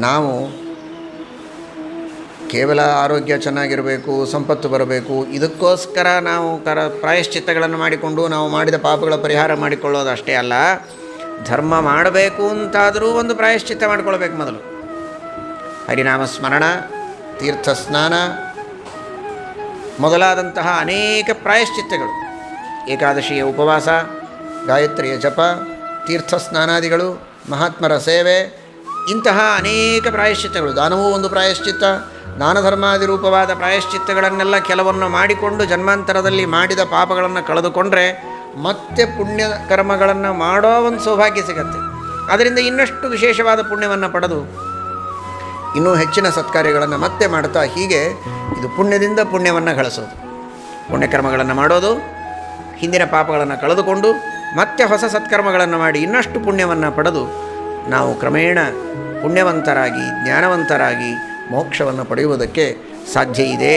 ನಾವು ಕೇವಲ ಆರೋಗ್ಯ ಚೆನ್ನಾಗಿರಬೇಕು, ಸಂಪತ್ತು ಬರಬೇಕು, ಇದಕ್ಕೋಸ್ಕರ ನಾವು ಪ್ರಾಯಶ್ಚಿತ್ತಗಳನ್ನು ಮಾಡಿಕೊಂಡು ನಾವು ಮಾಡಿದ ಪಾಪಗಳ ಪರಿಹಾರ ಮಾಡಿಕೊಳ್ಳೋದು ಅಷ್ಟೇ ಅಲ್ಲ. ಧರ್ಮ ಮಾಡಬೇಕು ಅಂತಾದರೂ ಒಂದು ಪ್ರಾಯಶ್ಚಿತ್ತ ಮಾಡಿಕೊಳ್ಬೇಕು. ಮೊದಲು ಹರಿನಾಮ ಸ್ಮರಣ, ತೀರ್ಥ ಸ್ನಾನ ಮೊದಲಾದಂತಹ ಅನೇಕ ಪ್ರಾಯಶ್ಚಿತ್ತಗಳು, ಏಕಾದಶಿಯ ಉಪವಾಸ, ಗಾಯತ್ರಿಯ ಜಪ, ತೀರ್ಥ ಸ್ನಾನಾದಿಗಳು, ಮಹಾತ್ಮರ ಸೇವೆ, ಇಂತಹ ಅನೇಕ ಪ್ರಾಯಶ್ಚಿತ್ತಗಳು. ದಾನವೂ ಒಂದು ಪ್ರಾಯಶ್ಚಿತ್ತ. ದಾನ ಧರ್ಮಾದಿ ರೂಪವಾದ ಪ್ರಾಯಶ್ಚಿತ್ತಗಳನ್ನೆಲ್ಲ ಕೆಲವನ್ನು ಮಾಡಿಕೊಂಡು ಜನ್ಮಾಂತರದಲ್ಲಿ ಮಾಡಿದ ಪಾಪಗಳನ್ನು ಕಳೆದುಕೊಂಡ್ರೆ ಮತ್ತೆ ಪುಣ್ಯ ಕರ್ಮಗಳನ್ನು ಮಾಡೋ ಒಂದು ಸೌಭಾಗ್ಯ ಸಿಗತ್ತೆ. ಅದರಿಂದ ಇನ್ನಷ್ಟು ವಿಶೇಷವಾದ ಪುಣ್ಯವನ್ನು ಪಡೆದು ಇನ್ನೂ ಹೆಚ್ಚಿನ ಸತ್ಕಾರ್ಯಗಳನ್ನು ಮತ್ತೆ ಮಾಡ್ತಾ, ಹೀಗೆ ಇದು ಪುಣ್ಯದಿಂದ ಪುಣ್ಯವನ್ನು ಗಳಿಸೋದು. ಪುಣ್ಯಕರ್ಮಗಳನ್ನು ಮಾಡೋದು, ಹಿಂದಿನ ಪಾಪಗಳನ್ನು ಕಳೆದುಕೊಂಡು ಮತ್ತೆ ಹೊಸ ಸತ್ಕರ್ಮಗಳನ್ನು ಮಾಡಿ ಇನ್ನಷ್ಟು ಪುಣ್ಯವನ್ನು ಪಡೆದು ನಾವು ಕ್ರಮೇಣ ಪುಣ್ಯವಂತರಾಗಿ ಜ್ಞಾನವಂತರಾಗಿ ಮೋಕ್ಷವನ್ನು ಪಡೆಯುವುದಕ್ಕೆ ಸಾಧ್ಯ ಇದೆ.